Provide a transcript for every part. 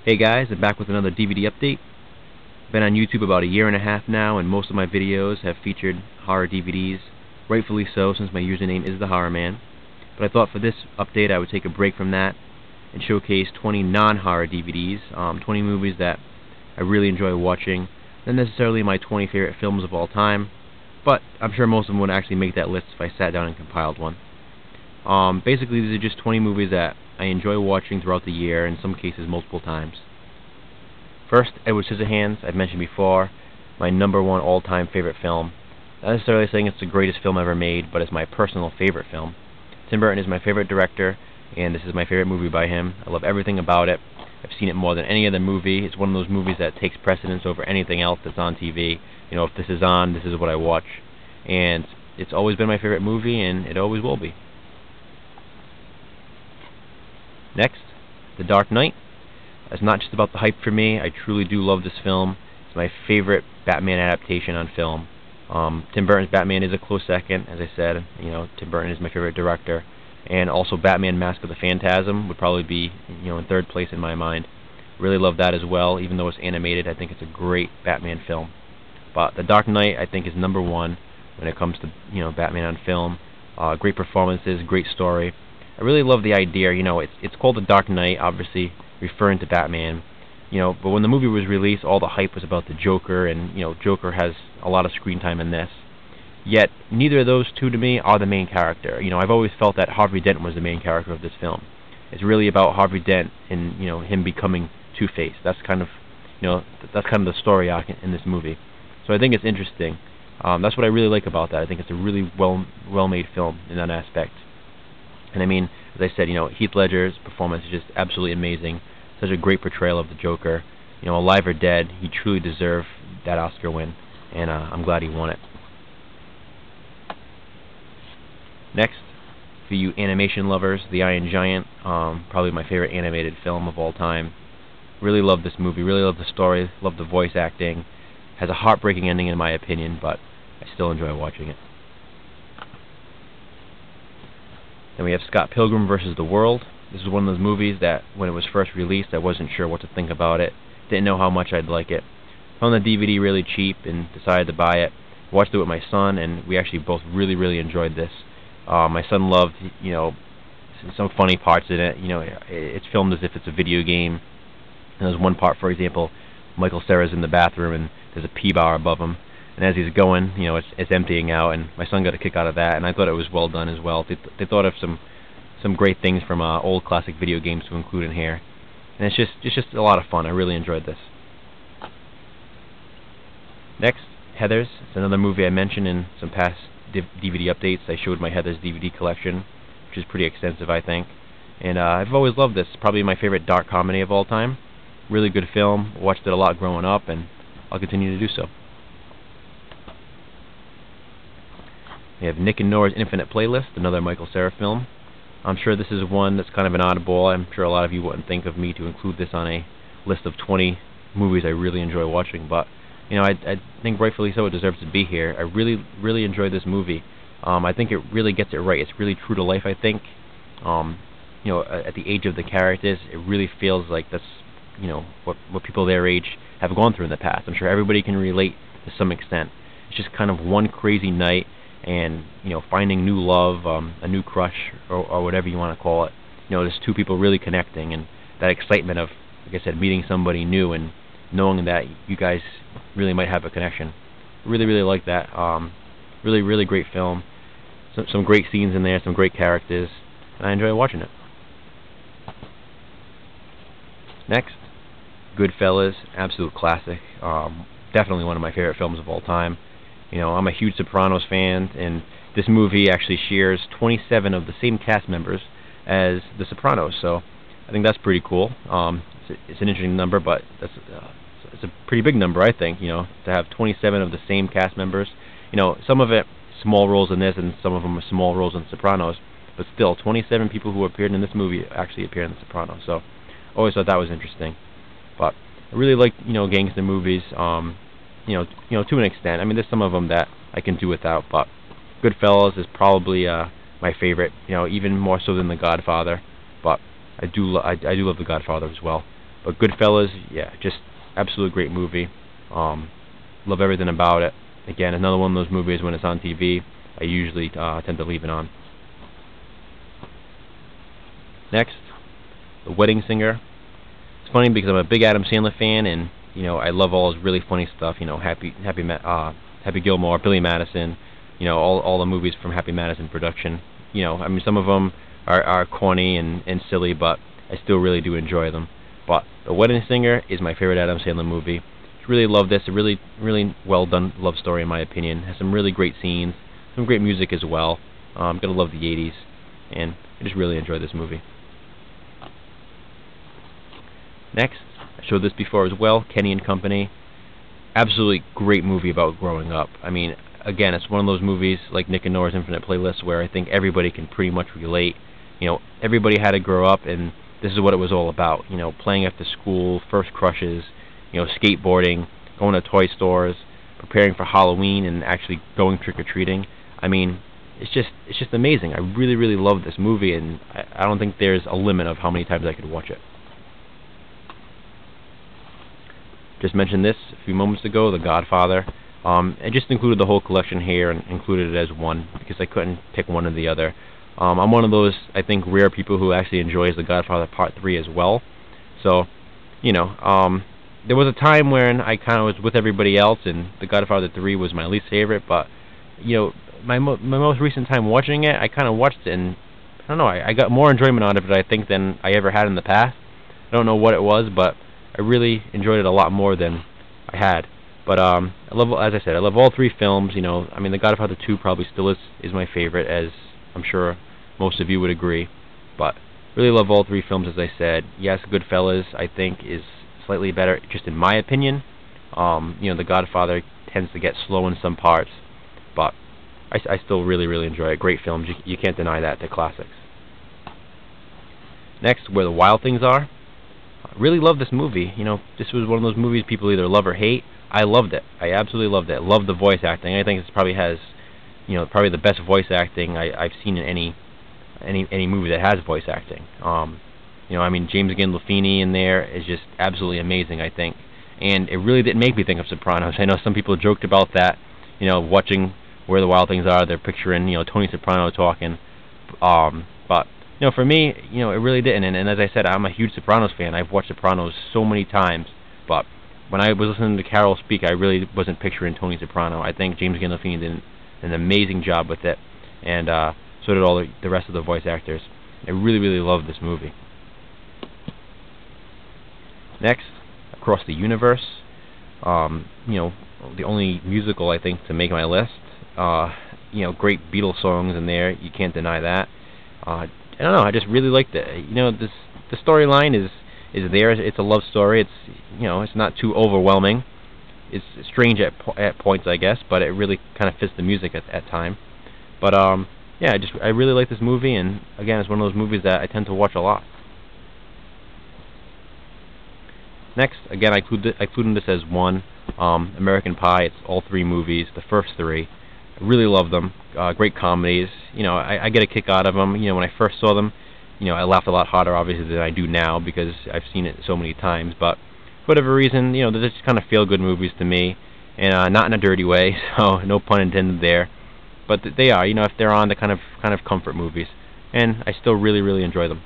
Hey guys, I'm back with another DVD update. Been on YouTube about a year and a half now, and most of my videos have featured horror DVDs. Rightfully so, since my username is TheH0RR0Rman. But I thought for this update I would take a break from that and showcase 20 non-horror DVDs, 20 movies that I really enjoy watching. Not necessarily my 20 favorite films of all time, but I'm sure most of them would actually make that list if I sat down and compiled one. Basically, these are just 20 movies that I enjoy watching throughout the year, in some cases multiple times. First, Edward Scissorhands, I've mentioned before, my #1 all-time favorite film. Not necessarily saying it's the greatest film ever made, but it's my personal favorite film. Tim Burton is my favorite director, and this is my favorite movie by him. I love everything about it. I've seen it more than any other movie. It's one of those movies that takes precedence over anything else that's on TV. You know, if this is on, this is what I watch. And it's always been my favorite movie, and it always will be. Next, The Dark Knight. It's not just about the hype for me. I truly do love this film. It's my favorite Batman adaptation on film. Tim Burton's Batman is a close second, as I said. You know, Tim Burton is my favorite director. And also Batman Mask of the Phantasm would probably be, in third place in my mind. Really love that as well. Even though it's animated, I think it's a great Batman film. But The Dark Knight, I think, is #1 when it comes to, Batman on film. Great performances, great story. I really love the idea, it's called The Dark Knight, obviously referring to Batman, but when the movie was released, all the hype was about the Joker, and, Joker has a lot of screen time in this. Yet, neither of those two to me are the main character. I've always felt that Harvey Dent was the main character of this film. It's really about Harvey Dent and, him becoming Two-Face. That's kind of, the story arc in this movie. So I think it's interesting. That's what I really like about that. I think it's a really well-made film in that aspect. And I mean, as I said, Heath Ledger's performance is just absolutely amazing. Such a great portrayal of the Joker. Alive or dead, he truly deserved that Oscar win, and I'm glad he won it. Next, for you animation lovers, The Iron Giant, probably my favorite animated film of all time. Really love this movie, really love the story, love the voice acting. Has a heartbreaking ending in my opinion, but I still enjoy watching it. Then we have Scott Pilgrim vs. the World. This is one of those movies that, when it was first released, I wasn't sure what to think about it. Didn't know how much I'd like it. Found the DVD really cheap and decided to buy it. Watched it with my son, and we actually both really enjoyed this. My son loved, some funny parts in it. It's filmed as if it's a video game. And there's one part, for example, Michael Cera's in the bathroom, and there's a pee bar above him. And as he's going, it's emptying out, and my son got a kick out of that, and I thought it was well done as well. They thought of some great things from old classic video games to include in here, and it's just a lot of fun. I really enjoyed this. Next, Heathers. It's another movie I mentioned in some past DVD updates. I showed my Heathers DVD collection, which is pretty extensive, I think, and I've always loved this. It's probably my favorite dark comedy of all time. Really good film. Watched it a lot growing up, and I'll continue to do so. We have Nick and Nora's Infinite Playlist, another Michael Cera film. I'm sure this is one that's kind of an oddball. I'm sure a lot of you wouldn't think of me to include this on a list of 20 movies I really enjoy watching, but I think rightfully so it deserves to be here. I really enjoyed this movie. I think it really gets it right. It's really true to life, I think. At the age of the characters, it really feels like that's what people their age have gone through in the past. I'm sure everybody can relate to some extent. It's just kind of one crazy night, and finding new love, a new crush, or whatever you want to call it. There's two people really connecting, and that excitement of, like I said, meeting somebody new and knowing that you guys really might have a connection. Really like that. Really great film. Some great scenes in there, some great characters, and I enjoy watching it. Next, Goodfellas, absolute classic. Definitely one of my favorite films of all time. I'm a huge Sopranos fan, and this movie actually shares 27 of the same cast members as The Sopranos, so I think that's pretty cool. It's an interesting number, but it's a pretty big number, I think, to have 27 of the same cast members. Some of it small roles in this, and some of them are small roles in Sopranos, but still, 27 people who appeared in this movie actually appeared in The Sopranos, so I always thought that was interesting. But I really like, gangster movies. To an extent. I mean, there's some of them that I can do without, but Goodfellas is probably my favorite. Even more so than The Godfather. But I do love The Godfather as well. But Goodfellas, yeah, just absolute great movie. Love everything about it. Again, another one of those movies when it's on TV, I usually tend to leave it on. Next, The Wedding Singer. It's funny because I'm a big Adam Sandler fan, and I love all his really funny stuff. Happy Gilmore, Billy Madison. All the movies from Happy Madison production. I mean, some of them are corny and silly, but I still really do enjoy them. But The Wedding Singer is my favorite Adam Sandler movie. I really love this. A really, really well done love story, in my opinion. Has some really great scenes, some great music as well. Gotta love the '80s, and I just really enjoy this movie. Next, I showed this before as well, Kenny and Company. Absolutely great movie about growing up. I mean, again, it's one of those movies like Nick and Nora's Infinite Playlist where I think everybody can pretty much relate. Everybody had to grow up, and this is what it was all about. Playing after school, first crushes, skateboarding, going to toy stores, preparing for Halloween, and actually going trick-or-treating. I mean, it's just amazing. I really, really love this movie, and I don't think there's a limit of how many times I could watch it. Just mentioned this a few moments ago, The Godfather. I just included the whole collection here and included it as one because I couldn't pick one or the other. I'm one of those, I think, rare people who actually enjoys The Godfather Part 3 as well. So, there was a time when I kind of was with everybody else, and The Godfather 3 was my least favorite, but, my most recent time watching it, I kind of watched it, and, I don't know, I got more enjoyment out of it, I think, than I ever had in the past. I don't know what it was, but I really enjoyed it a lot more than I had. But as I said, I love all three films. I mean, The Godfather 2 probably still is my favorite, as I'm sure most of you would agree. But really love all three films, as I said. Yes, Goodfellas, I think, is slightly better, just in my opinion. The Godfather tends to get slow in some parts, but I still really, really enjoy it. Great films. You can't deny that. They're classics. Next, Where the Wild Things Are. Really love this movie. This was one of those movies people either love or hate. I loved it. I absolutely loved it. Loved the voice acting. I think this probably has, probably the best voice acting I've seen in any movie that has voice acting. I mean, James Gandolfini in there is just absolutely amazing, I think. And it really didn't make me think of Sopranos. I know some people joked about that. Watching Where the Wild Things Are, they're picturing, Tony Soprano talking. But for me, it really didn't. And as I said, I'm a huge Sopranos fan. I've watched Sopranos so many times. But when I was listening to Carol speak, I really wasn't picturing Tony Soprano. I think James Gandolfini did an amazing job with it. And so did all the rest of the voice actors. I really, really love this movie. Next, Across the Universe. The only musical, I think, to make my list. Great Beatles songs in there. You can't deny that. I don't know. I just really liked it. The storyline is there. It's a love story. It's not too overwhelming. It's strange at points, I guess, but it really kind of fits the music at time. But yeah, I really like this movie, and again, it's one of those movies that I tend to watch a lot. Next, again, I included this as one. American Pie. It's all three movies, the first three. I really love them. Great comedies. I get a kick out of them. When I first saw them, I laughed a lot harder, obviously, than I do now because I've seen it so many times. But for whatever reason, they're just kind of feel-good movies to me, and not in a dirty way. So no pun intended there. But they are. If they're on, they're kind of comfort movies, and I still really, really enjoy them.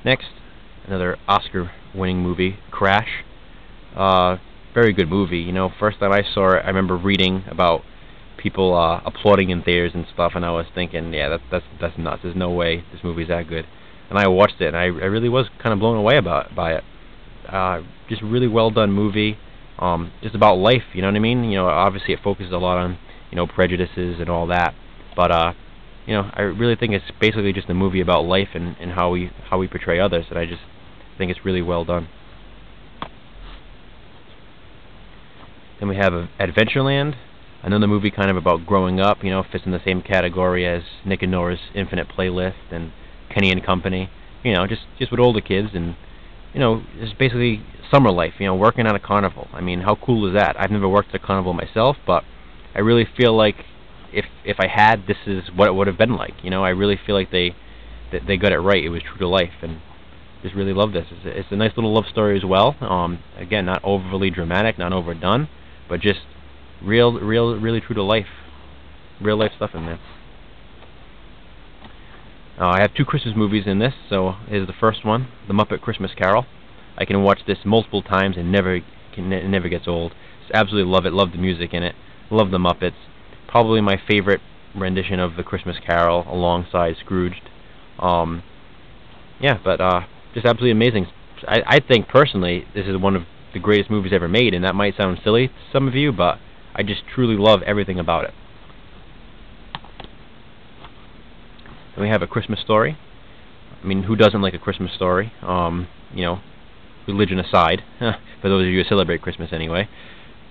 Next, another Oscar-winning movie, Crash. Very good movie. First time I saw it, I remember reading about people applauding in theaters and stuff, and I was thinking, yeah, that's nuts. There's no way this movie's that good. And I watched it, and I really was kind of blown away by it. Just really well done movie. Just about life. You know what I mean? Obviously it focuses a lot on prejudices and all that, but I really think it's basically just a movie about life and how we portray others, and I just think it's really well done. Then we have Adventureland, another movie kind of about growing up, fits in the same category as Nick and Nora's Infinite Playlist and Kenny and Company, just with older kids, and it's basically summer life, working at a carnival. I mean, how cool is that? I've never worked at a carnival myself, but I really feel like if I had, this is what it would have been like. I really feel like they got it right. It was true to life, and just really love this. It's a nice little love story as well. Again, not overly dramatic, not overdone, but just really true to life. Real life stuff in there. I have 2 Christmas movies in this, so here's the first one, The Muppet Christmas Carol. I can watch this multiple times and it never gets old. Just absolutely love it. Love the music in it. Love the Muppets. Probably my favorite rendition of the Christmas Carol, alongside Scrooged. Yeah, but just absolutely amazing. I think personally this is one of the greatest movies ever made, and that might sound silly to some of you, but I just truly love everything about it. Then we have A Christmas Story. I mean, who doesn't like A Christmas Story? You know, religion aside, for those of you who celebrate Christmas anyway.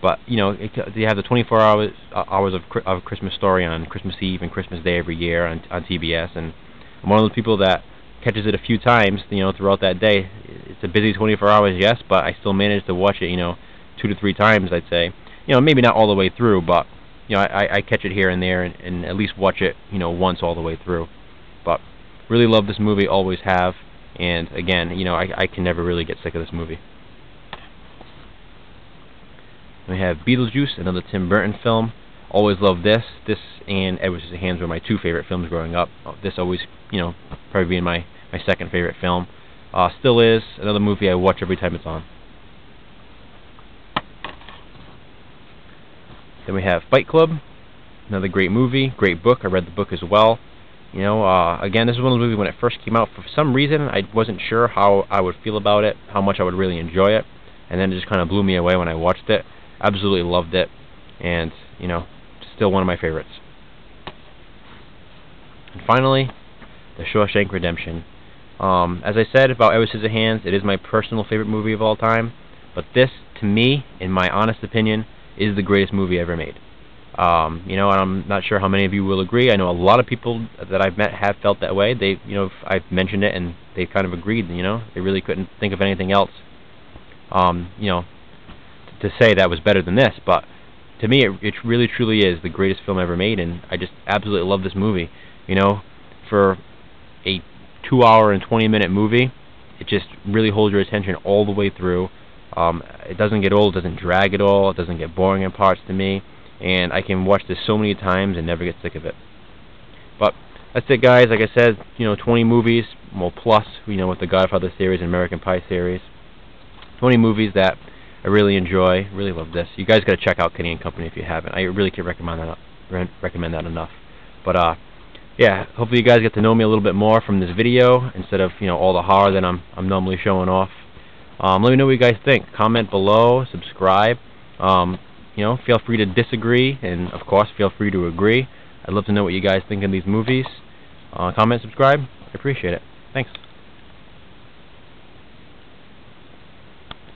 But you know, you have the 24 hours of Christmas Story on Christmas Eve and Christmas Day every year on TBS, and I'm one of those people that catches it a few times, you know, throughout that day. It's a busy 24 hours, yes, but I still manage to watch it, you know, 2 to 3 times, I'd say. You know, maybe not all the way through, but you know, I catch it here and there, and at least watch it, you know, once all the way through. But really love this movie, always have, and again, you know, I can never really get sick of this movie. We have Beetlejuice, another Tim Burton film. Always loved this. This and Edward Scissorhands were my 2 favorite films growing up. This always, you know, probably being my second favorite film. Still is another movie I watch every time it's on. Then we have Fight Club, another great movie, great book. I read the book as well. You know, again, this is one of the movies when it first came out. For some reason, I wasn't sure how I would feel about it, how much I would really enjoy it, and then it just kind of blew me away when I watched it. Absolutely loved it, and you know, still one of my favorites. And finally, The Shawshank Redemption. As I said about Edward Scissorhands, it is my personal favorite movie of all time, but this, to me, in my honest opinion, is the greatest movie ever made. You know, and I'm not sure how many of you will agree. I know a lot of people that I've met have felt that way. They, you know, I've mentioned it and they kind of agreed. You know, they really couldn't think of anything else, you know, to say that was better than this. But to me, it really truly is the greatest film ever made, and I just absolutely love this movie. You know, for a 2-hour and 20-minute movie, it just really holds your attention all the way through. It doesn't get old, it doesn't drag at all, it doesn't get boring in parts to me, and I can watch this so many times and never get sick of it. But that's it, guys. Like I said, you know, 20 movies, well, plus, you know, with the Godfather series and American Pie series. 20 movies that I really enjoy. Really love this. You guys got to check out Kenny & Company if you haven't. I really can't recommend that enough. But yeah, hopefully you guys get to know me a little bit more from this video instead of, you know, all the horror that I'm normally showing off. Let me know what you guys think. Comment below, subscribe. You know, feel free to disagree, and of course, feel free to agree. I'd love to know what you guys think of these movies. Comment, subscribe. I appreciate it. Thanks.